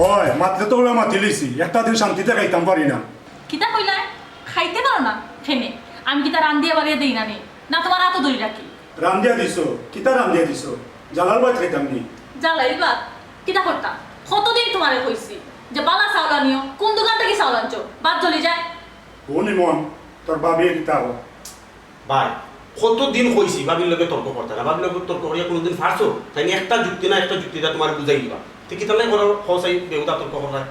ওই মাত্র তো ওলা মাতি লইছি একটা দিন শান্তিতে খাইতাম পারি না কিতা কইলা খাইতে পারো না খেনে আমি কিতা রান্দিয়া বাড়িয়ে দেই না নি না তোমার এত দূরে রাখি রান্দিয়া দিছো কিতা রান্দিয়া দিছো জালাল ভাত খাইতাম নি জ্বালাই বাদ কিতা করতাম কতদিন তোমারে কইছি যে বালা চাউল আনিও কোন দোকান থেকে চাউল আনছো বাদ জ্বলি যায় ও নিমন তোর বাবিয়ে কিতা হো ভাই কতদিন কইছি বাবির লগে তর্ক করতে না বাবির লগে তর্ক করিয়া কোনোদিন ফারছো তাই একটা যুক্তি না একটা যুক্তিটা তোমার বুঝাই দিবা ঠিক কি তাহলে করো হসাই বেউদা তর্ক করা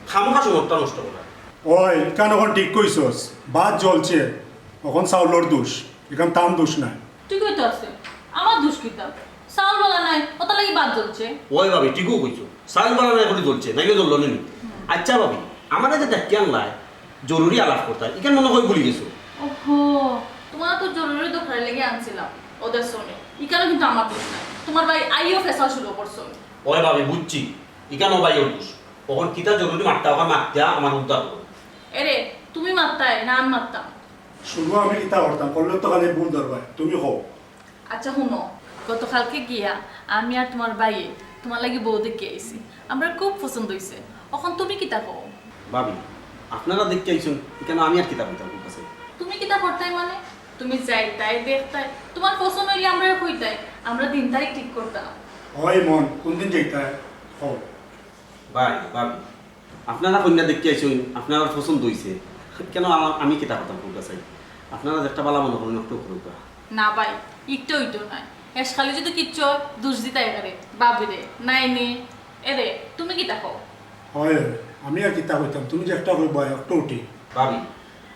খামোখা সময়টা নষ্ট করা ওই কেন এখন ঠিক কইছস ভাত জ্বলছে এখন চাউলর দোষ এখান তাম দোষ নাই তুই কইতে আছে আমার দুষ্কৃতা চাউল বলা নাই ওটা লাগি বাদ জ্বলছে ওই ভাবি ঠিকও কইছো চাউল বানা না এখন জ্বলছে নাকি জ্বললো নি আচ্ছা ভাবি আমার যে দেখতে আনলাই জরুরি আলাপ করতে এখানে মনে হয় ভুলে গেছো ওহো তোমার তো জরুরি দোকানে লেগে আনছিলাম ওদের শোনে ইকানো কিন্তু আমার দোষ নাই তোমার ভাই আইও ফেসা শুরু করছো ওই ভাবি বুঝছি ইকানো ভাই ওর দোষ তখন কিতা জরুরি মারতে ওখানে মারতে আমার উদ্ধার করো এরে তুমি মারতাই না আমি মারতাম শুধু আমি কিতা করতাম করলে তো খালি ভুল ধরবাই তুমি হও আচ্ছা শুনো গতকালকে গিয়া আমি আর তোমার ভাইয়ে তোমার লাগি বউ দেখে আইছি আমরা খুব পছন্দ হইছে এখন তুমি কিতা কও ভাবি আপনারা দেখতে আইছেন কেন আমি আর কিতাব দিতাম কাছে তুমি কিতা করতাই মানে তুমি যাইতাই দেখতাই তোমার পছন্দ হইলে আমরা কইতাই আমরা দিন তারিখ ঠিক করতাম ওই মন কোন দিন যাইতা হও ভাই ভাবি আপনারা কন্যা দেখতে আইছেন আপনারা পছন্দ হইছে কেন আমি কিতাব করতাম কোন কাছে আপনারা একটা বালা মনে করেন একটু করুক না ভাই একটু হইতো নাই এস খালি যদি কিচ্ছু দোষ দিতাই এরে বাবি রে নাই নে এরে তুমি কিতা কও হয় আমি আর কিতা কইতাম তুমি যে একটা কইবা একটা উঠি ভাবি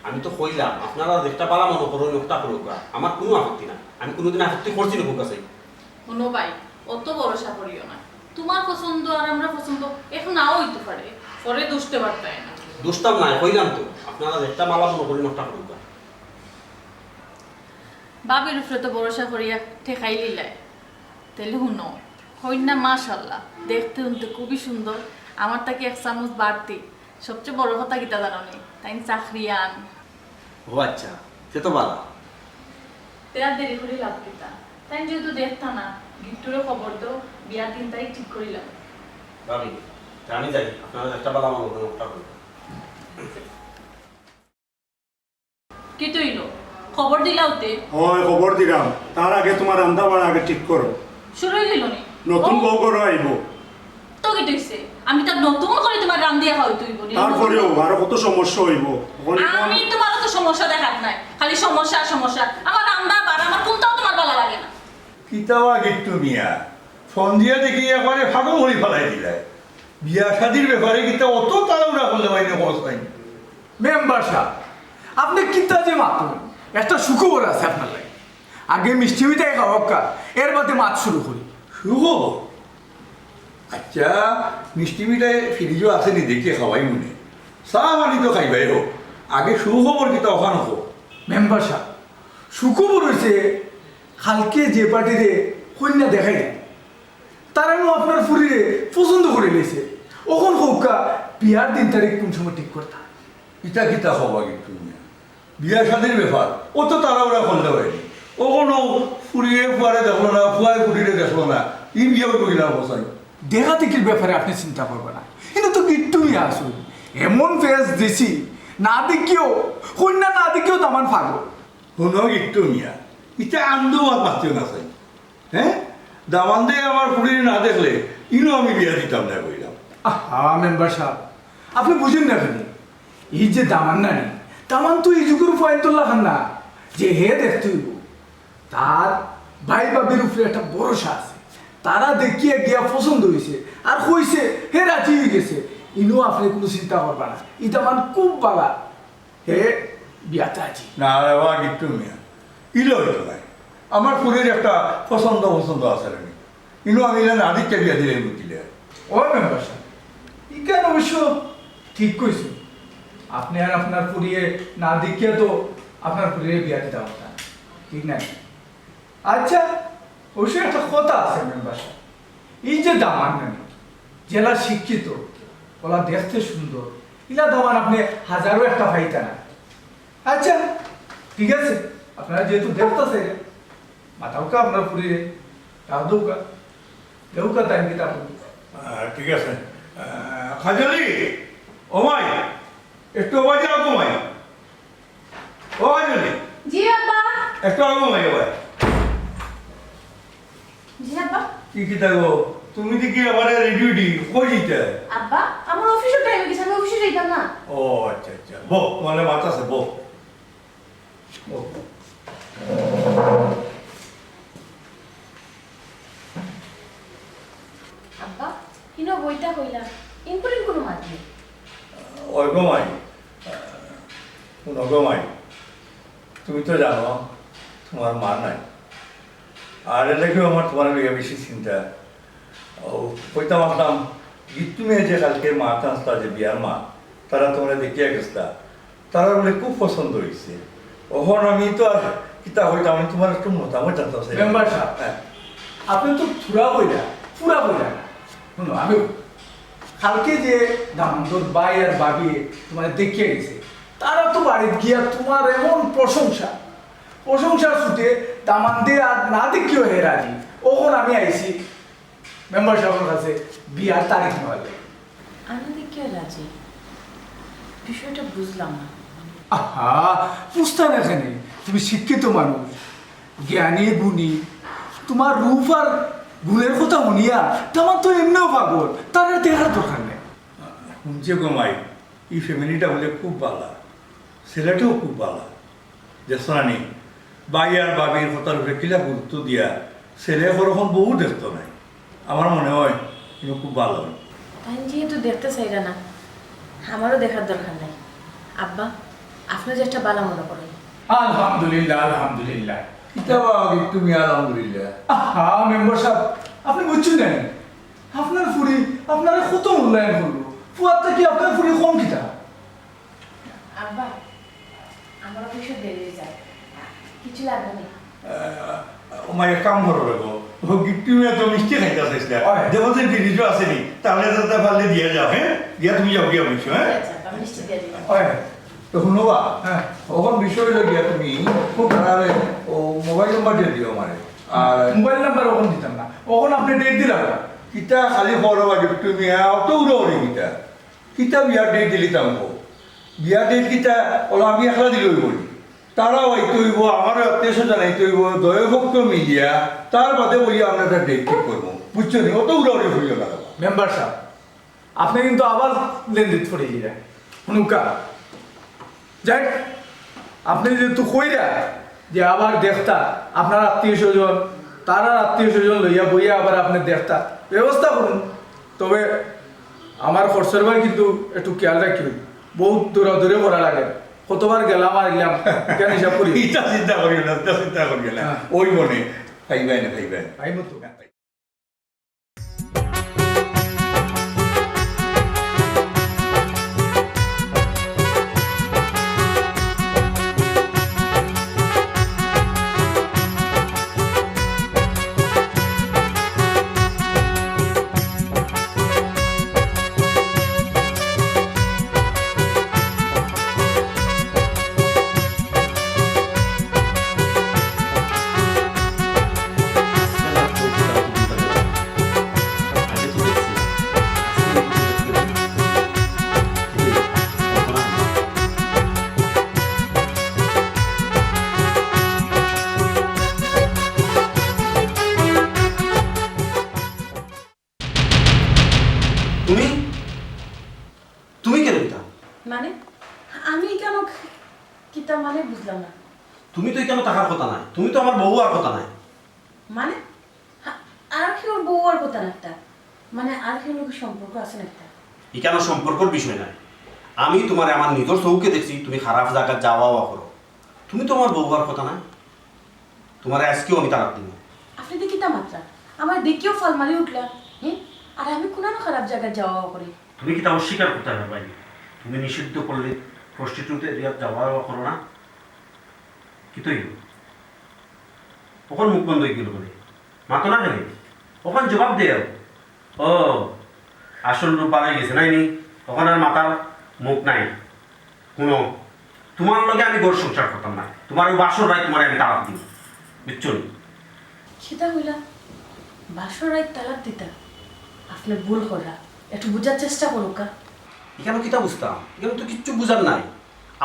আমি তো কইলাম আপনারা একটা বালা মনে করেন একটা করুক আমার কোনো আপত্তি না আমি কোনোদিন আপত্তি করছি না কোন কাছে শুনো ভাই অত ভরসা করিও না তোমার পছন্দ আর আমরা পছন্দ এখন নাও হইতে পারে পরে দুষতে পারতাই না দুষ্টাম নাই কইলাম তো আপনারা একটা বালা মনে করেন একটা করুক বাবির উপরে তো ভরসা করিয়া ঠেকাই লিলাই তাহলে শুনো কন্যা মাশাল্লাহ দেখতে শুনতে খুবই সুন্দর আমার তাকে এক চামচ বাড়তি সবচেয়ে বড় কথা কিতা জানো নি তাই চাকরিয়ান ও আচ্ছা সে তো বালা তেরা দেরি করে লাভ কিতা তাই যেহেতু দেখতা না গিফটুরে খবর তো বিয়ার 3 তারিখ ঠিক করিলাম ভাবি আমি যাই আপনারা একটা বালা মনে করেন একটা করুক কি তৈল খবর দিলাওতে ওই খবর দিলাম তার আগে তোমার রান্না বাড়া আগে ঠিক করো শুরু হয়ে গেল নি নতুন বউ করো আইব তো কি তৈছে আমি তার নতুন করে তোমার রান দিয়া খাওয়াই তুই বলি তারপরেও আরো কত সমস্যা হইব আমি তোমার তো সমস্যা দেখাত নাই খালি সমস্যা সমস্যা আমার রান্না বার আমার কোনটাও তোমার ভালো লাগে না কিতাবা গিট্টু মিয়া ফোন দিয়ে দেখি একবারে ফাঁকো হরি ফেলাই দিলে বিয়া শাদির ব্যাপারে কিতা অত তাড়াহুড়া করলে বাইরে খরচ পাইনি মেম্বার সাহেব আপনি কিতা যে মাতুন একটা সুখবর আছে আপনার লাগে আগে মিষ্টি মিঠাই খাওয়া এর বাদে মাছ শুরু করি শুভ আচ্ছা মিষ্টি মিঠাই ফ্রিজও আসেনি দেখে খাওয়াই মনে চাহ পানি তো খাইবাই হোক আগে সুখবর কিতা ওখান হোক মেম্বার সাহেব সুখবর হয়েছে কালকে যে পার্টিরে কন্যা দেখাই দেয় তারাও আপনার ফুরিরে পছন্দ করে নিয়েছে ওখন হোকা বিয়ার 3 তারিখ কোন সময় ঠিক করতে কিতা কিতা খাওয়া গিট্টু মিয়া বিয়া শাদির ব্যাপার অত তাড়াহুড়া করলে হয়নি ও কোনো ফুরিয়ে ফুয়ারে দেখলো না ফুয়ায় ফুরিয়ে দেখলো না ই বিয়ে করিলাম বসাই দেখা দেখির ব্যাপারে আপনি চিন্তা করবেন না কিন্তু তো গিট্টুমি আসুন এমন ফেস দিছি না দেখিও কন্যা না দেখিও তামান ফাগল কোনো গিট্টু মিয়া ইটা আন্দো আর মাতিও না চাই হ্যাঁ দামান দিয়ে আমার ফুরিয়ে না দেখলে ইনো আমি বিয়া দিতাম না কইলাম আহা মেম্বার সাহেব আপনি বুঝেন না কেন এই যে দামান নানি দামান তো এই যুগের ফয়তুল্লাহ খান না যে হে দেখতে হইব তার ভাই বাবির উপরে একটা ভরসা আছে তারা দেখিয়ে গিয়া পছন্দ হয়েছে আর কইছে হে রাজি হয়ে গেছে ইনো আপনি কোনো চিন্তা করবা না ই দামান খুব বালা হে বিয়াতে আছি না রে বা গিট্টু মিয়া ইলো হইতো নাই আমার ফুরির একটা পছন্দ আছে রে ইনো আমি না আদিত্যে বিয়া দিলে বুঝলে ও মেম্বার সাহেব ইকান অবশ্য ঠিক কইছে আপনি আর আপনার পুরিয়ে না দেখিয়ে তো আপনার পুরিয়ে বিয়া দিতে পারতেন ঠিক না আচ্ছা অবশ্যই একটা কথা আছে মেম্বার সাহেব এই যে দামান নানি জেলা শিক্ষিত ওলা দেখতে সুন্দর ইলা দামান আপনি হাজারো একটা পাইতে না আচ্ছা ঠিক আছে আপনারা যেহেতু দেখতেছে মাথাওকা আপনার পুরিয়ে তাও দৌকা দেউকা তাই কি তা ঠিক আছে খাজলি ও মাই একটু বাজে আগো মাই ও খাজলি জি আব্বা। একটু আগো মাই ভাই জি আব্বা। কি থাকো তুমি দেখি আবার রেডি কই দিতে আব্বা আমার অফিসের টাইম হয়ে গেছে, আমি অফিসে যাইতাম না। ও আচ্ছা আচ্ছা বো মানে মাথা আছে বো আব্বা কিনো বইটা কইলা ইম্পর্টেন্ট কোনো মাত নেই। ওই গো মাই শুনো গো মাই তুমি তো জানো তোমার মা নাই আর এলাকাও আমার তোমার লিগে বেশি চিন্তা ও কইতাম আসলাম তুমি যে কালকে মা টান্সটা যে বিয়ার মা তারা তোমরা দেখিয়া গেছতা তারা বলে খুব পছন্দ হয়েছে ওখন আমি তো আর কিতা হইতাম আমি তোমার একটু মতামত জানতে চাই মেম্বার সাহেব হ্যাঁ আপনি তো পুরা বইলা শুনো আমি কালকে যে দামোদর ভাই আর ভাবি তোমার দেখিয়ে গেছে তারা তো বাড়িতে গিয়া তোমার এমন প্রশংসার ছুটে দামান দিয়ে আর না দেখিও হে রাজি ওখন আমি আইছি মেম্বার সাহেবের কাছে বিয়ার তারিখ নেওয়ালে আমি দেখি রাজি, বিষয়টা বুঝলাম না। আহা বুঝতে না এখানে তুমি শিক্ষিত মানুষ জ্ঞানী গুণী তোমার রূপ আর গুণের কথা শুনিয়া তোমার তো এমনিও পাগল তার আর দেখার দরকার নেই শুনছে গো মাই এই ফ্যামিলিটা বলে খুব ভালো ছেলেটাও খুব ভালো যেসরানি বাই আর বাবির কথার উপরে কিলা গুরুত্ব দিয়া ছেলে ওরকম বহু দেখতো নাই আমার মনে হয় কিন্তু খুব ভালো তাই যেহেতু দেখতে চাইরা না আমারও দেখার দরকার নাই। আব্বা আপনি যেটা বালা মনে করেন। আলহামদুলিল্লাহ আলহামদুলিল্লাহ কিতা বাবি তুমি আলহামদুলিল্লাহ আহা মেম্বার সাহেব আপনি বুঝছেন না আপনার ফুরি আপনারা কত মূল্যায়ন করলো ফুয়ারটা কি আপনার ফুরি কম কিতা আব্বা আমার অফিসে দেরি হয়ে যায়, কিছু লাগবে না। আমার এক কাম করো রেগো ও গিফটিমে তো মিষ্টি খাইতে আসিস না হয়। দেখো যে দিদিজো আসেনি তাহলে যাতে পারলে দিয়ে যাও হ্যাঁ দিয়া তুমি যাও গিয়া বুঝছো হ্যাঁ আচ্ছা আব্বা, মিষ্টি দিয়ে দিলাম। হয় তো শুনবা হ্যাঁ ওখন বিষয় হলো গিয়া তুমি খুব আরে ও মোবাইল নাম্বার দিয়ে দিও আমারে আর মোবাইল নাম্বার ওখান দিতাম না ওখান আপনি ডেট দিলাম না কিতা খালি বড়বা তুমি অত উড়ে কিতা কিতা বিয়ার ডেট দিলি তামকো বিয়ার ডেট কিতা ওলা আমি একলা দিলই বলি তারাও আইতে হইব আমারও আত্মীয় স্বজন আইতে হইব দয়ভক্ত মিলিয়া তার বাদে বলি আমরা একটা ডেট ঠিক করবো বুঝছো নি অত উড়ে হইল না মেম্বার সাহেব আপনি কিন্তু আবার লেনদেন করে দিয়ে নুকা যাই আপনি যেহেতু কইরা যে আবার দেখতা আপনার আত্মীয় স্বজন তার আত্মীয় স্বজন লইয়া বইয়া আবার আপনি দেখতা ব্যবস্থা করুন তবে আমার খরচের ভাই কিন্তু একটু খেয়াল রাখি বহুত দূরে করা লাগে কতবার গেলাম আর গেলাম কেন হিসাব করি এটা চিন্তা করিও না এটা চিন্তা করিও না ওই মনে খাইবাই না খাইবাই ভাই মতো তুমি কেন পিতা মানে আমি কেন কিতা মানে বুঝলাম না। তুমি তো কেন টাকার কথা নাই তুমি তো আমার বউ আর কথা নাই মানে আর কি ওর বউ আর কথা না একটা মানে আর কি লোকের সম্পর্ক আছে না একটা এখানে সম্পর্কর বিষয় নাই আমি তোমার আমার নিজের চৌকে দেখছি তুমি খারাপ জায়গা যাওয়া করো তুমি তো আমার বউ আর কথা নাই তোমার আজকেও আমি তালাক দিব আপনি দেখি তা মাত্রা আমার দেখিও ফল মারি উঠলা হ্যাঁ আর আমি কোনো খারাপ জায়গায় যাওয়া করি তুমি কি তা অস্বীকার করতে হবে ভাই তুমি নিষিদ্ধ করলে প্রস্টিটিউট এরিয়া যাওয়া করো না কি তো ওখান মুখ বন্ধ হয়ে গেল বলে মাতো না কেন ওখান জবাব দেও ও আসল রূপ বানাই গেছে নাই নি ওখানে আর মাতার মুখ নাই শুনো তোমার লগে আমি ঘর সংসার করতাম না তোমার ওই বাসর রায় তোমার আমি তালাক দিব বুঝছো নি সেটা হইলা বাসর রায় তালাক দিতা আপনি ভুল করা একটু বোঝার চেষ্টা করুকা। এখানে কিতা বুঝতাম, এখানে তো কিচ্ছু বুঝার নাই।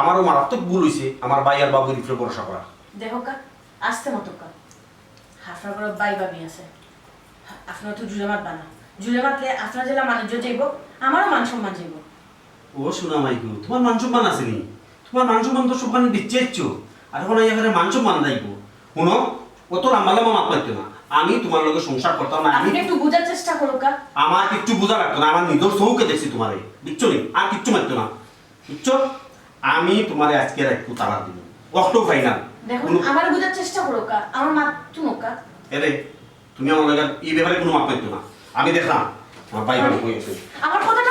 আমারও মারাত্মক ভুল হয়েছে আমার ভাই আর বাবুর উপরে ভরসা করা। দেখো কা, আসতে মতো কা, হাফরা করে বাই বাবি আছে, আপনার তো জুড়ে মাত বানা, জুড়ে মাতলে আপনার জেলা মানুষ যাইব, আমারও মান সম্মান যাইব। ও শোনা মাইকু, তোমার মান সম্মান আসেনি? তোমার মান সম্মান তো সবখানে বিচ্ছেচ্ছ, আর এখন এখানে মান সম্মান যাইব। শুনো, অত লম্বা লম্বা মাত মারতো না। আমি তোমার লগে সংসার করতাম না। আপনি একটু বোঝার চেষ্টা করো কা। আমার কিচ্ছু বোঝা লাগতো না, আমার নিজের চৌকে দেখছি তোমারে, বুঝছো নি? আর কিচ্ছু মারতো না, বুঝছো? আমি তোমারে আজকে একটু তালাক দিব, অক্টো ফাইনাল। দেখুন আমার বোঝার চেষ্টা করো কা, আমার মাত শুনো কা। এরে তুমি আমার লগে এই ব্যাপারে কোনো মাপ মারতো না। আমি দেখলাম আমার ভাই বাবু কই আছে। আমার কথাটা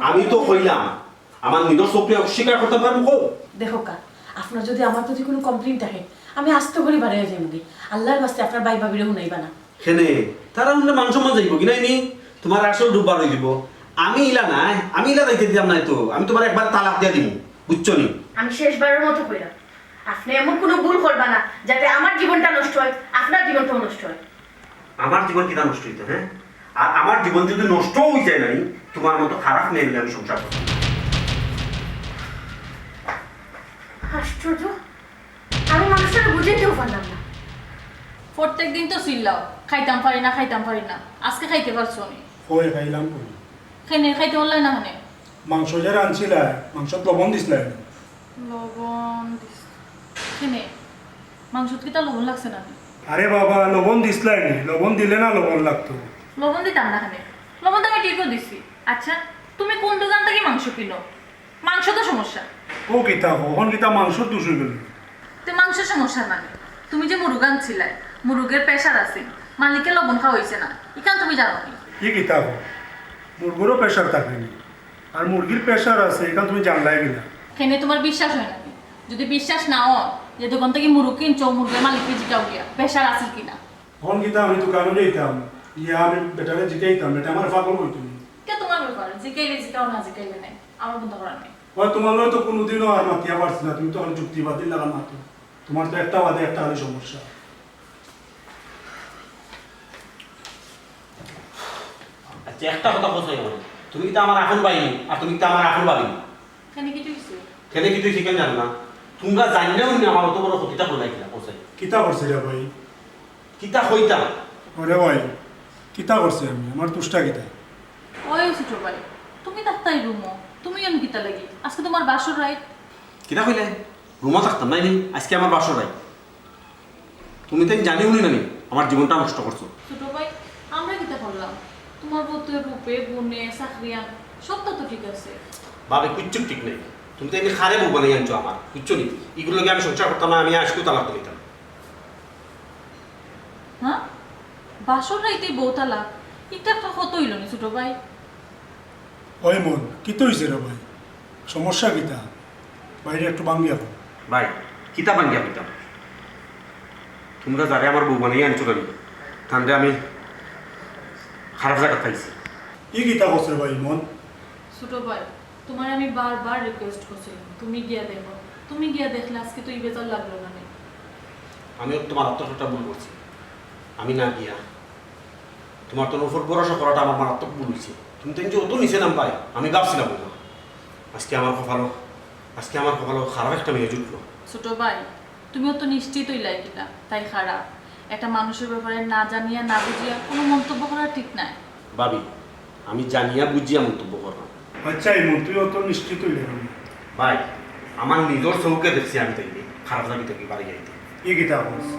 আমি তো কইলাম আমার নিজের চোখে অস্বীকার করতে পারবো কো। দেখো কা, আপনার যদি আমার প্রতি কোনো কমপ্লেইন থাকে আমি আস্তে করে বাড়িয়ে যাই মুগি, আল্লাহর বাস্তে আপনার ভাই ভাবিরে শুনাইবা না। কেনে তারা হলে মান সম্মান যাইব কি নাই? তোমার আসল ডুববার হয়ে দিব। আমি ইলা নাই, আমি ইলা যাইতে দিলাম নাই তো। আমি তোমার একবার তালাক দিয়ে দিব, বুঝছো নি? আমি শেষবারের মতো কইরা, আপনি এমন কোনো ভুল করবা না যাতে আমার জীবনটা নষ্ট হয়, আপনার জীবনটাও নষ্ট হয়। আমার জীবন কিনা নষ্ট হইতো? হ্যাঁ, আর আমার জীবন যদি নষ্ট হয়ে যায় নাই, তোমার মতো খারাপ মেয়ে নিয়ে আমি সংসার করব। আশ্চর্য, আমি মানুষের বুঝাইতেও পারলাম না। প্রত্যেক দিন তো চিল্লাও, খাইতাম পারি না খাইতাম পারি না, আজকে খাইতে পারছো নি? কই খাইলাম কই? খেনে খাইতে বললাই না হানে? মাংস যে রাঁধছিলা মাংসত লবণ দিছিলা? লবণ খেনে মাংসত কি তা লবণ লাগছে না? আরে বাবা লবণ দিছিলাই নি? লবণ দিলে না লবণ লাগতো। লবণ দিতাম না খানে, লবণ তো আমি ঠিকও দিছি। আচ্ছা তুমি কোন দোকান থেকে মাংস কিনো? মাংস তো সমস্যা। ও কিতা কখন কিতা মাংসর দোষ হয়ে গেল? তো মাংসের সমস্যা মানে তুমি যে মুরগ আনছিলাই, মুরগের প্রেশার আছে, মালিকের লবণ খাওয়া হয়েছে না, এখান তুমি জানো নি? কি কিতা মুরগিরও প্রেশার থাকেনি আর মুরগির প্রেশার আছে এখান তুমি জানলাই কিনা? খেনে তোমার বিশ্বাস হয় নাকি? যদি বিশ্বাস না হয় যে দোকান থেকে মুরগ কিনছো, মুরগের মালিককে জিজ্ঞাও গিয়া প্রেশার আছে কিনা। কখন কিতা আমি দোকানে যেতাম, ইয়া আমি বেটারে জিজ্ঞাইতাম, বেটা আমার পাগল হইতো। কে তোমার ব্যাপার, জিকাইলে জিকাও না জিকাইলে নাই, আমার বন্ধ করার নেই। ওই তোমার তো কোনোদিনও আর মাতিয়া পারছি না, তুমি তো আর যুক্তিবাদী লাগা মাতো। তোমার তো একটা বাদে একটা হলে সমস্যা। আচ্ছা একটা কথা বলছো, তুমি তো আমার এখন বাইনি আর তুমি তো আমার এখন ভাবিনি। খেনে কি তুইছো? কেন কি তুই শিখেন জানো না? তোমরা জানলেও নি আমার অত বড় ক্ষতিটা করে লাগিলা কোথায় কিতা করছে রে ভাই? কিতা হইতাম? ওরে ভাই কিতা করছে আমি, আমার তুষ্টা কিতা? ওই ছোট ভাই তুমি তাই রুমো, তুমি আমি কিতা লাগি? আজকে তোমার বাসর রাইত। কিতা কইলে? রুমা থাকতাম নাই নি, আজকে আমার বাসর নাই। তুমি তো জানিও নি না আমার জীবনটা নষ্ট করছো। ছোট ভাই আমরা কিতা করলাম? তোমার বউতে রূপে গুণে চাকরিয়ান সবটা তো ঠিক আছে। বাবে কিচ্ছু ঠিক নেই। তুমি তো এমনি খারে বউ বানাই আনছো আমার, কিচ্ছু নি। এগুলোকে আমি সংসার করতাম না, আমি আজকেও তালাক করে দিতাম। হ্যাঁ বাসর রাইতে বউ তালাক, এটা একটা কত হইল নি ছোট ভাই? ওই মন কিতো হয়েছে রে ভাই? সমস্যা কিতা? বাইরে একটু বাঙ্গিয়া কর। ভাই কিতা বাঙ্গিয়া দিতাম? তোমরা যারে আমার বউ বানাই আনছো না, তাহলে আমি খারাপ জায়গা পাইছি। কি কিতা করছে ভাই মন? ছোট ভাই তোমার আমি বারবার রিকোয়েস্ট করছিলাম তুমি গিয়া দেখো, তুমি গিয়া দেখলে আজকে তো এই বেজার লাগলো না। আমিও তোমার আত্মসত্তা ভুল করছি, আমি না গিয়া তোমার তোর উপর ভরসা করাটা আমার মারাত্মক ভুল হয়েছে। তুমি তো যে অত নিচে নাম পাই আমি ভাবছিলাম না। আজকে আমার কপালও খারাপ একটা মেয়ে জুটলো। ছোট ভাই তুমিও তো নিশ্চিতই লাগিলা, তাই খারাপ একটা মানুষের ব্যাপারে না জানিয়া না বুঝিয়া কোনো মন্তব্য করা ঠিক নাই। ভাবি আমি জানিয়া বুঝিয়া মন্তব্য করলাম। আচ্ছা এই মন তুই অত নিশ্চিত হইলে কেন? ভাই আমার নিজের চৌকে দেখছি আমি তাই খারাপ লাগি থাকি বাড়ি যাইতে। কি কিতা করছে?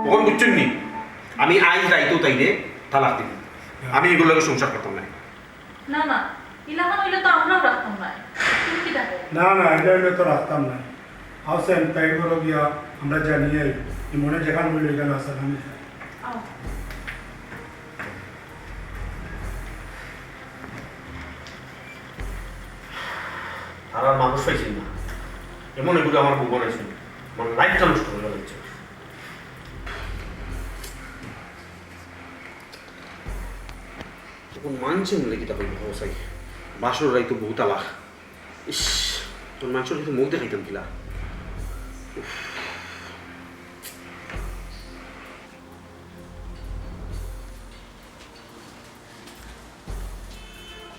কখন বুঝছেন নি? আমি আইজ রাইতেও তাইলে তালাক দিব। আমি এগুলোকে সংসার করতাম না। না না ইলাকান হইলে তো আমরাও রাখতাম না। তুমি কি দেখো? না না এটা হইলে তো রাখতাম না। হাউসেন তাই করো গিয়া আমরা জানিয়ে মনে যেখান হইলে এখানে আসা আমি আও আর আর মানুষ পাইছি না, এমন এগুলো আমার বউ বানাইছিল, আমার লাইফটা নষ্ট হয়ে যাচ্ছে। তখন মানছে মনে কিতা করবো হসাই বাসর রাই তো বউ তালাক ইস তোর মাংসর কিন্তু মুখ দেখাইতাম কিলা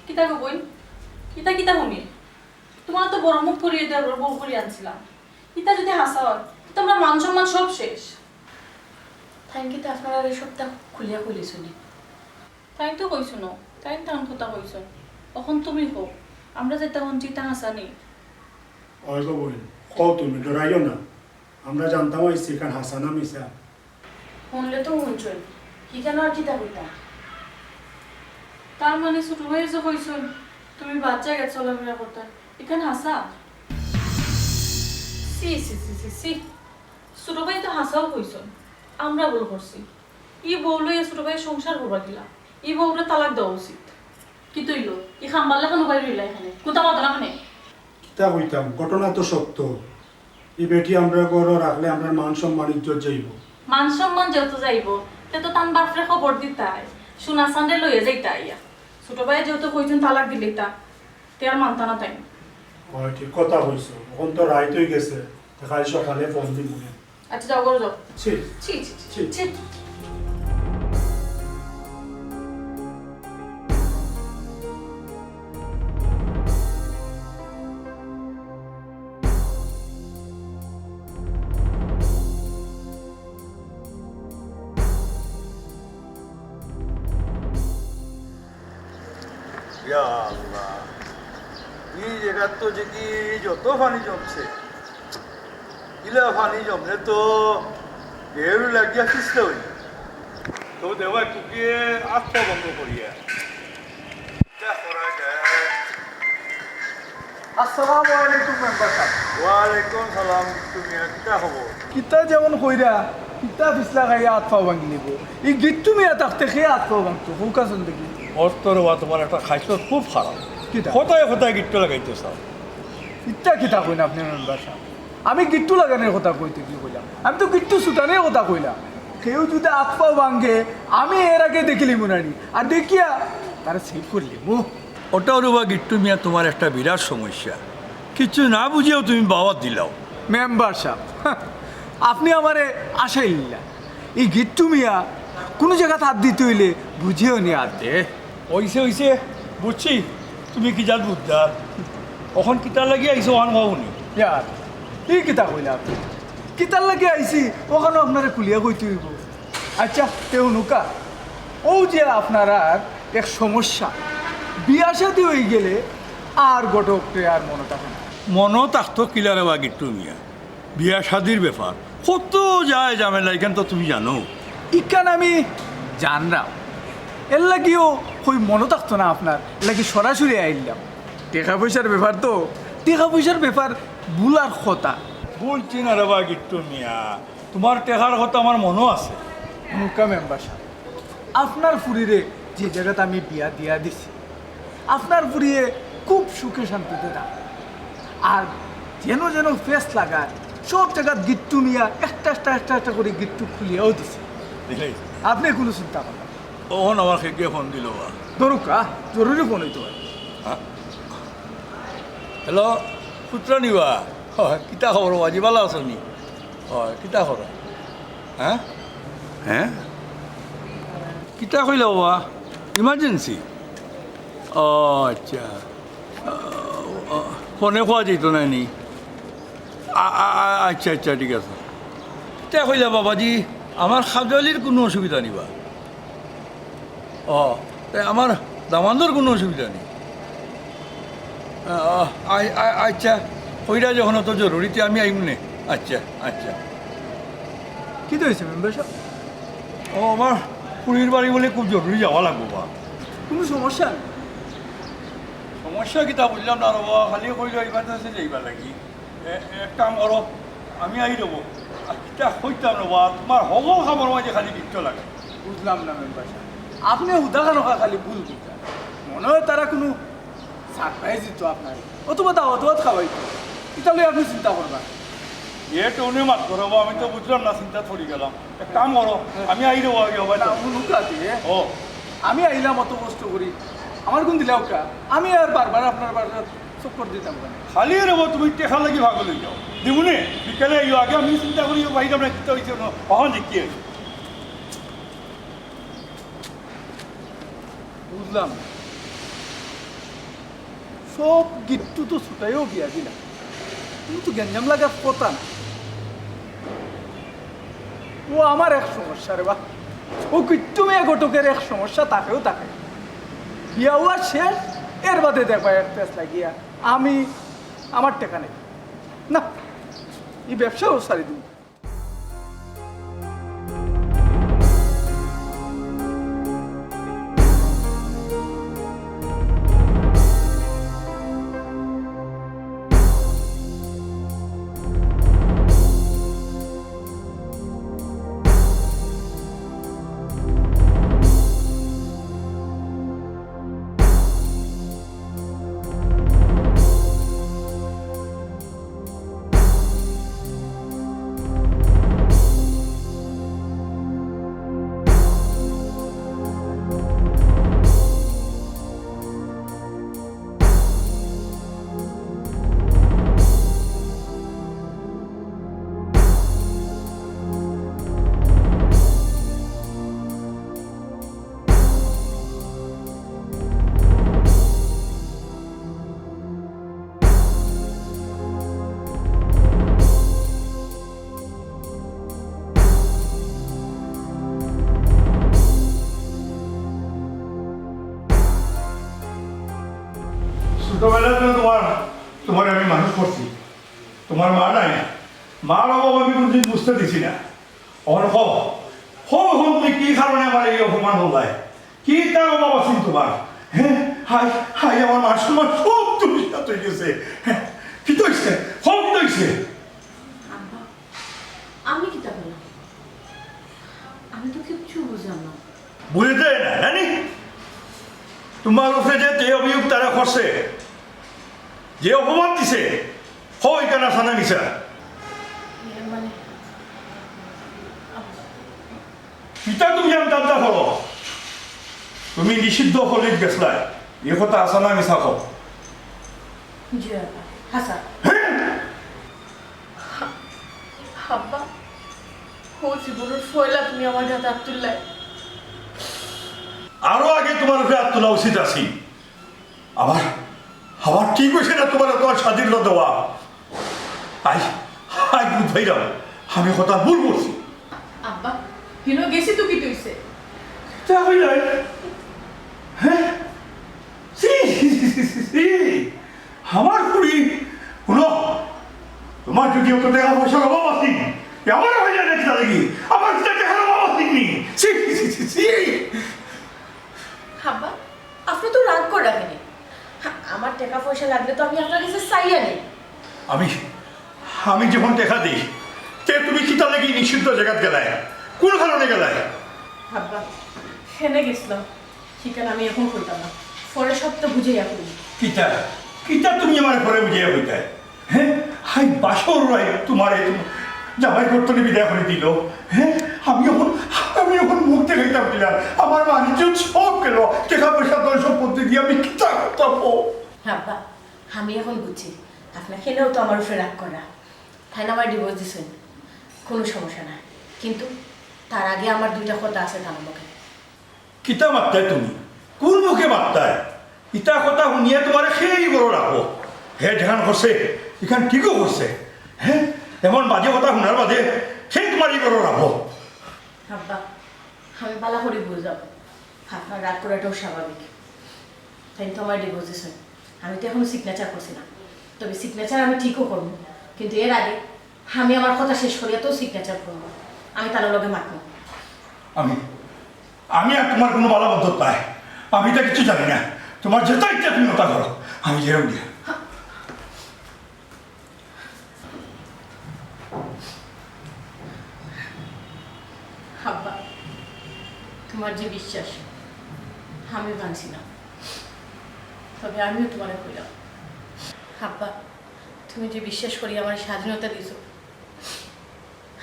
কিতা গো বই কিতা কিতা শুনি তোমার তো বড় মুখ করিয়ে দেওয়ার বউ করিয়ে আনছিলাম কিতা যদি হাসা হয় তোমরা মান সম্মান সব শেষ থ্যাংক ইউ আপনারা এই সপ্তাহ খুলিয়া খুলি শুনি তাই তো কইছো ন তাই টান কথা কইছো এখন তুমি কো আমরা যে তখন চিতা হাসা নেই ওই গো বইন কও তুমি ডরাইও না আমরা জানতাম ওই সেখান হাসানা মিশা শুনলে তো শুনছই কি কেন আর কিতা কইতা তার মানে ছোট ভাই যে কইছো তুমি বাচ্চা গেছ চলাফেরা করতে এখানে হাসা সি সি সি সি সি ছোট ভাই তো হাসাও কইছো আমরা ভুল করছি ই বউ লইয়া ছোট ভাই সংসার করবা গিলা ই বউরে তালাক দেওয়া উচিত কি তৈল ই খাম্বার লেখানো বাইরে রইলা এখানে কোথা কথা না কিতা কইতাম ঘটনা তো সত্য এই বেটি আমরা গড় রাখলে আমরা মান সম্মান ইজ্জত যাইব মান সম্মান যেহেতু যাইব তে তো তান বাপরে খবর দিতাই সোনা চান্দে লইয়া যাইতা ইয়া ছোট ভাই যেহেতু কইছেন তালাক দিলে তা তে আর মানতা না তাই হয় ঠিক কথা কইছো এখন তো রাইত হয়ে গেছে কাল সকালে ফোন দিব আচ্ছা যাও করো যাও ছি ছি ছি ছি ছি ইয়া আল্লাহ এই জায়গার তো যে কি যত পানি জমছে ইলা পানি জমলে তো ঢেউ লাগিয়া সৃষ্ট হই তো দেওয়া টুকিয়ে আত্মা বন্ধ করিয়া আসসালামু আলাইকুম মেম্বার সাহেব ওয়ালাইকুম সালাম তুমি কিতা খবর কিতা যেমন কইরা কিতা পিছলা খাইয়া হাত পাও ভাঙি নিব এই গীত তুমি থাকতে খেয়ে হাত পাও ভাঙতো হুকাছন দেখি অস্তর বা তোমার একটা খাইছো খুব খারাপ কিতা কোথায় কোথায় গিট্টু লাগাইতে চাও ইত্যা কিতা কই না আপনি মেম্বার সাহেব আমি গিট্টু লাগানোর কথা কইতে কি কইলাম আমি তো গিট্টু সুটানের কথা কইলাম কেউ যদি হাত পাও ভাঙে আমি এর আগে দেখিলি মুনানি আর দেখিয়া তারা সেভ করলি ওটাও রুবা গিট্টু মিয়া তোমার একটা বিরাট সমস্যা কিছু না বুঝিয়েও তুমি বাবা দিলাও মেম্বার সাহেব আপনি আমারে আশাই নিলা এই গিট্টু মিয়া কোনো জায়গাতে হাত দিতে হইলে বুঝিও নি আর দে ওইসে ওইসে বুঝছি তুমি কি জাত বুঝদার ওখন কিতা লাগি আইসো ওখান হওনি ইয়ার এই কিতা কইলা আপনি কিতার লাগে আইছি ওখানে আপনারা কুলিয়া কইতে হইব আচ্ছা তেও নুকা ও যে আপনারা এক সমস্যা বিয়া শাদী হয়ে গেলে আর ঘটকটে আর মনে থাকে না মনও থাকতো কিলারে বা গিট্টু মিয়া বিয়া শাদির ব্যাপার কত যায় ঝামেলা এখান তো তুমি জানো ইকান আমি জানলাম এর লাগিও কই মনে থাকতো না আপনার এর লাগি সরাসরি আইলাম টাকা পয়সার ব্যাপার তো টাকা পয়সার ব্যাপার বুলার কথা বলছি না রে বা গিট্টু মিয়া তোমার টেকার কথা আমার মনও আছে মুকা মেম্বার সাহেব আপনার ফুরিরে যে জায়গাতে আমি বিয়া দিয়া দিছি আপনার ফুরিয়ে খুব সুখে শান্তিতে থাকে আর যেন যেন ফেস লাগায় সব জায়গায় গিট্টু নিয়া একটা করে গিট্টু খুলিয়াও দিছে দেখলেই আপনি কোনো চিন্তা করেন ওখন আমার খেকে ফোন দিল বা ধরুকা জরুরি ফোন হইতে পারে হ্যালো পুত্র নিবা হয় কিতা খবর আজি ভালো আছো নি হয় কিতা খবর হ্যাঁ হ্যাঁ কিতা কইলা বাবা ইমার্জেন্সি ও আচ্ছা ফোনে খোয়া যেত না নি আচ্ছা আচ্ছা ঠিক আছে কিতা কইলা বাবাজি আমার খাজলির কোনো অসুবিধা নিবা ও তাই আমার দামান্দর কোনো অসুবিধা নেই আচ্ছা ওইটা যখন অত জরুরিতে আমি আইম নে আচ্ছা আচ্ছা কি তো হয়েছে মেম্বার সাহেব ও আমার পুরীর বাড়ি বলে খুব জরুরি যাওয়া লাগবো বা কোনো সমস্যা নেই সমস্যা কিতা বললাম না রবা খালি কইল ইমার্জেন্সি যাইবা লাগি এক কাম করো আমি আই দেবো আর কিতা কইতাম রবা তোমার সকল খাবার মাঝে খালি গিফট লাগে বুঝলাম না মেম্বার সাহেব আপনি উদাহরণ খালি ভুল বুঝলেন মনে হয় তারা কোনো সারপ্রাইজ দিত আপনার অথবা দাওয়াত খাওয়াইতো তাহলে আপনি চিন্তা করবেন এ টোনে মাত করো আমি তো বুঝলাম না চিন্তা থরি গেলাম এক কাম করো আমি আই দেবো আগে হবে লুকাতে ও আমি আইলাম অত কষ্ট করি আমার কোন দিলাও কা আমি আর বারবার আপনার বারবার চক্কর দিতাম কেন খালি রব তুমি টেকা লাগি ভাগ লই যাও দিবুনে বিকালে আইও আগে আমি চিন্তা করি বাইরে আমরা কিতা হইছে না অহন দেখি বুঝলাম সব গিট্টু তো ছুটাইও বিয়া দিলাম কিন্তু তো গেঞ্জাম লাগার কথা না ও আমার এক সমস্যা রে বা ও কিট্টু মেয়ে ঘটকের এক সমস্যা তাকেও তাকে বিয়া হওয়া শেষ এর বাদে দেখবা এক পেস লাগিয়া আমি আমার টেকা নেই না এই ব্যবসাও সারি দিন ছোটবেলাতে তোমার আমি মানুষ করছি তোমার মা নাই মার অভাব আমি কোনদিন বুঝতে দিছি না এখন তুমি কি কারণে আমার এই অপমান হলায় কি তার অভাব আছেন তোমার হ্যাঁ হাই হাই আমার মা তোমার সব তুমি হয়ে গেছে হ্যাঁ কি তো হয়েছে সব কি হয়েছে আমি কি তা বললাম আমি তো কিচ্ছু বুঝলাম না বুঝে দেয় না জানি তোমার উপরে যে অভিযোগ তারা করছে যে অপমান দিছে হয় কেন সানা মিশা মানে পিতা তুমি জানতা হলো তুমি নিষিদ্ধ হলিত গেছলাই এ কথা আসা না মিশা কো জি হাসা আব্বা ও জীবনের ফয়লা তুমি আমার হাতে হাত তুললাই আরো আগে তোমার উপরে হাত তোলা উচিত আছি আবার আবার ঠিক হয়েছে না তোমার স্বাধীনতা দেওয়া আই আই বুধ ভাইরাম আমি কথা ভুল করছি আব্বা হিনো গেছি তো কি তুইছে তা হইল হ্যাঁ আমার কুড়ি শুনো তোমার যদি অত টাকা পয়সার অভাব আসি আমার হয়ে যায় দেখতে দেখি আমার টাকার অভাব আসেনি আব্বা আপনি তো রাগ করে রাখেনি আমার টাকা পয়সা লাগলে তো আমি আপনার কাছে চাইয়া নেই আমি যখন দেখা দিই তে তুমি কিতা লাগি নিষিদ্ধ জায়গাত গেলায় কোন কারণে গেলায় আব্বা হেনে গেছিলাম সেখানে আমি এখন করতাম না পরে সব তো বুঝে যাবো কিতা কিতা তুমি আমার পরে বুঝিয়া হইতায় হ্যাঁ হাই বাসর রায় তোমার জামাই কর্তনে বিদায় করে দিল হ্যাঁ আমি এখন মুখ দেখাইতাম দিলাম আমার বাণিজ্য সব গেল টাকা পয়সা দল সম্পত্তি দিয়ে আমি কিতা করতাম আব্বা আমি এখন বুঝছি আপনার খেলেও তো আমার উপরে রাগ করা তাই না আমার ডিভোর্স দিচ্ছেন কোনো সমস্যা নাই কিন্তু তার আগে আমার দুইটা কথা আছে তার মুখে কিতা মাত্তায় তুমি কোন মুখে মাত্তায় ইটা কথা শুনিয়ে তোমার সেই বড় রাখো হে যেখান করছে এখান ঠিকও করছে হ্যাঁ এমন বাজে কথা শোনার বাদে সেই তোমার এই বড় রাখো আব্বা আমি পালা করে বুঝলাম আপনার রাগ করাটাও স্বাভাবিক তাই তো আমার ডিভোর্স দিচ্ছেন আমি তো এখনো সিগনেচার করছি না তবে সিগনেচার আমি ঠিকও করবো কিন্তু এর আগে আমি আমার কথা শেষ করিয়া তো সিগনেচার করবো আমি তার লগে মাতব আমি আর তোমার কোনো বালাবদ্ধ পাই আমি তো কিছু জানি না তোমার যেটা ইচ্ছা তুমি ওটা করো আমি যেরকম দিয়া আব্বা তোমার যে বিশ্বাস আমি মানছি না তবে আমিও তোমার কইলাম আব্বা তুমি যে বিশ্বাস করি আমার স্বাধীনতা দিছো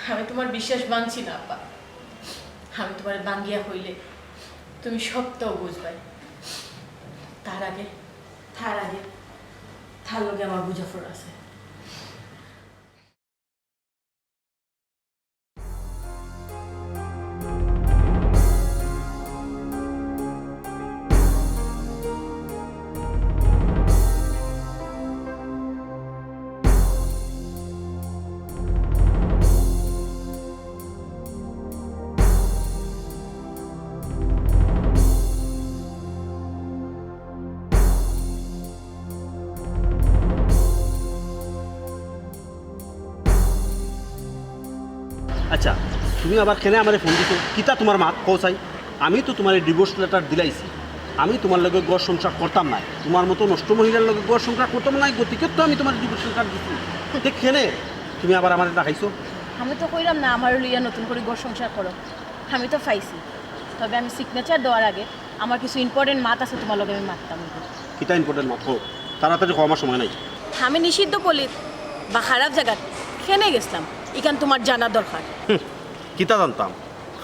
আমি তোমার বিশ্বাস মানছি না আব্বা আমি তোমার বাঙ্গিয়া হইলে তো তুমি সবটাও বুঝবাই। তার আগে তার লগে আমার বুঝাফর আছে। আচ্ছা তুমি আবার কেন আমার ফোন দিছো কিতা তোমার মা কৌসাই আমি তো তোমার ডিভোর্স লেটার দিলাইছি আমি তোমার লগে গড় সংসার করতাম না তোমার মতো নষ্ট মহিলার লগে গড় সংসার করতাম না গতিকে তো আমি তোমার ডিভোর্স লেটার দিচ্ছি কেনে তুমি আবার আমার দেখাইছো আমি তো কইলাম না আমার লইয়া নতুন করে ঘর সংসার করো, আমি তো পাইছি। তবে আমি সিগনেচার দেওয়ার আগে আমার কিছু ইম্পর্টেন্ট মাত আছে, তোমার লগে আমি মাততাম। কিতা ইম্পর্টেন্ট মাত হোক তাড়াতাড়ি আমার সময় নাই। আমি নিষিদ্ধ পলিত বা খারাপ জায়গা খেনে গেছিলাম, এখান তোমার জানা দরকার। কিতা জানতাম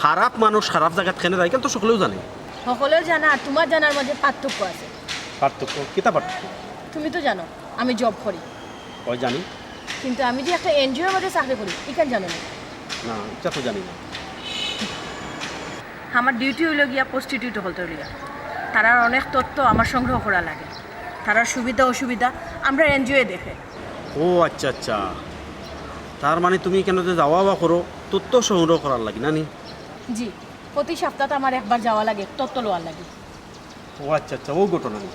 খারাপ মানুষ খারাপ জায়গা খেনে যায় কিন্তু সকলেও জানে। সকলেও জানা আর তোমার জানার মাঝে পার্থক্য আছে। পার্থক্য কিতা পার্থক্য? তুমি তো জানো আমি জব করি। ওই জানি, কিন্তু আমি যে একটা এনজিওর মধ্যে চাকরি করি এখানে জানো না। না এটা তো জানি না। আমার ডিউটি হইল গিয়া প্রস্টিটিউট হলতে হইয়া তারার অনেক তথ্য আমার সংগ্রহ করা লাগে। তারার সুবিধা অসুবিধা আমরা এনজিওয়ে দেখে। ও আচ্ছা আচ্ছা, তার মানে তুমি কেন যে যাওয়া বা করো তথ্য সংগ্রহ করার লাগে না নি? জি, প্রতি সপ্তাহে আমার একবার যাওয়া লাগে, তথ্য লওয়ার লাগে। ও আচ্ছা আচ্ছা, ও ঘটনা নেই।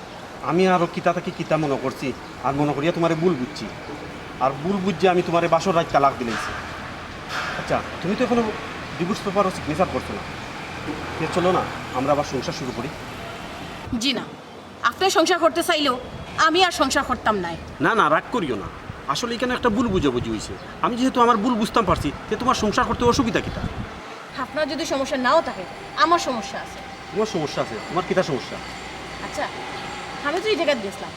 আমি আরও কিতা থেকে কিতা মনে করছি আর মনে করিয়া তোমারে ভুল বুঝছি, আর ভুল বুঝছি আমি তোমারে বাসর রাত তালাক দিলেছি। আচ্ছা তুমি তো এখনো ডিভোর্স পেপারও সিগনেচার করছো না, চলো না আমরা আবার সংসার শুরু করি। জি না, আপনি সংসার করতে চাইলেও আমি আর সংসার করতাম না। না না রাগ করিও না, আসলে এখানে একটা ভুল বুঝাবুঝি হয়েছে। আমি যেহেতু আমার ভুল বুঝতাম পারছি যে তোমার সংসার করতে অসুবিধা কিতা। আপনার যদি সমস্যা নাও থাকে আমার সমস্যা আছে। তোমার সমস্যা আছে? তোমার কিতা সমস্যা? আচ্ছা আমি তো এই জায়গায় গেছিলাম,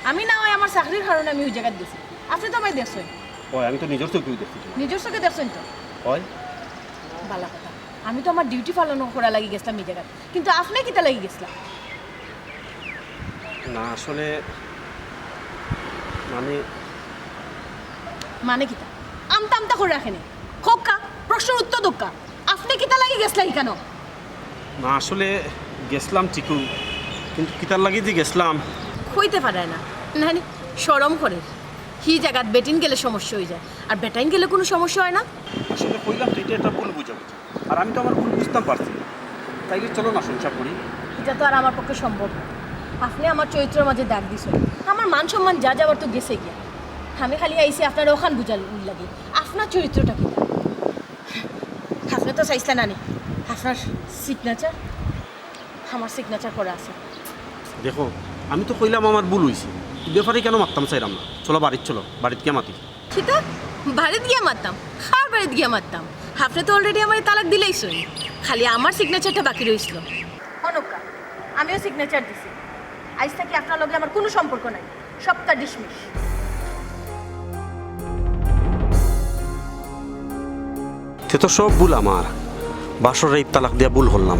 আমি না হয় আমার চাকরির কারণে আমি ওই জায়গায় গেছি। আপনি তো আমায় দেখছেন। হয় আমি তো নিজের চোখেও দেখছি। নিজের চোখে দেখছেন তো? হয় ভালো কথা। আমি তো আমার ডিউটি পালন করা লাগি গেছিলাম এই জায়গায়, কিন্তু আপনি কিতা লাগি গেছিলাম? না আসলে মানে কিতা আমতা আমতা করে রাখেনি খোকা, প্রশ্নের উত্তর দোকা। আপনি কিতা লাগি গেছিলেন কেন? না আসলে গেছলাম ঠিকই, কিন্তু কিতার লাগি যে গেছলাম হইতে পারে না, নানি শরম করে। হি জায়গাত বেটিন গেলে সমস্যা হয়ে যায়, আর বেটাইন গেলে কোনো সমস্যা হয় না। আসলে কইলাম তো এটা একটা ভুল বুঝাবুঝি, আর আমি তো আমার ভুল বুঝতাম পারছি। তাইলে চলো না সংসার করি। এটা তো আর আমার পক্ষে সম্ভব না। আপনি আমার চরিত্রের মাঝে দাগ দিছেন, আমার মান সম্মান যা যাবার তো গেছে গিয়া। আমি খালি আইসি আপনার ওখান বুঝার লাগে আপনার চরিত্রটা কি। আপনি তো চাইছিলেন নানি আপনার সিগনেচার, আমার সিগনেচার করা আছে। দেখো আমি তো কইলাম আমার ভুল হয়েছে, ব্যাপারে কেন মারতাম চাইলাম না। চলো বাড়িতে, চলো বাড়িতে গিয়ে মাতি। ঠিক আছে, বাড়িতে গিয়ে মারতাম, আর বাড়িতে গিয়ে মারতাম। আপনি তো অলরেডি আমার তালাক দিলেইছেন, খালি আমার সিগনেচারটা বাকি রয়েছিল। অনুকা আমিও সিগনেচার দিছি। আজ থেকে আপনার লগে আমার কোনো সম্পর্ক নাই, সবটা ডিসমিস। সে তো সব ভুল আমার, বাসর রাত তালাক দিয়া ভুল হলাম।